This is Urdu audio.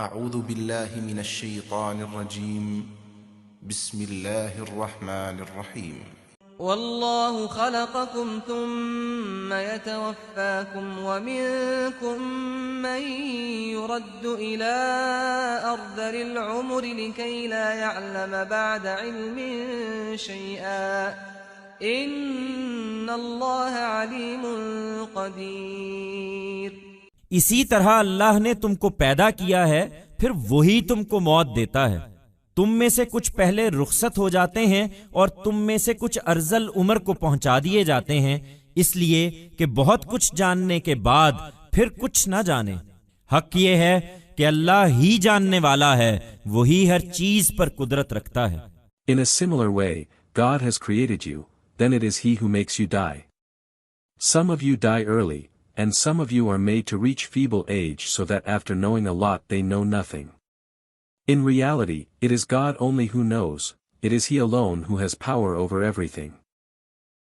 اعوذ باللہ من الشیطان الرجیم بسم اللہ الرحمن الرحیم والله خلقكم ثم يتوفاكم ومنكم من يرد إلى أرذل العمر لكي لا يعلم بعد علم شيئا إن الله عليم قدير۔ اسی طرح اللہ نے تم کو پیدا کیا ہے، پھر وہی تم کو موت دیتا ہے۔ تم میں سے کچھ پہلے رخصت ہو جاتے ہیں اور تم میں سے کچھ ارذل عمر کو پہنچا دیے جاتے ہیں، اس لیے کہ بہت کچھ جاننے کے بعد پھر کچھ نہ جانے۔ حق یہ ہے کہ اللہ ہی جاننے والا ہے، وہی ہر چیز پر قدرت رکھتا ہے۔ In a similar way, God has created you, then it is He who makes you die. Some of you die early, and some of you are made to reach feeble age so that after knowing a lot they know nothing. In reality, it is God only who knows, it is He alone who has power over everything.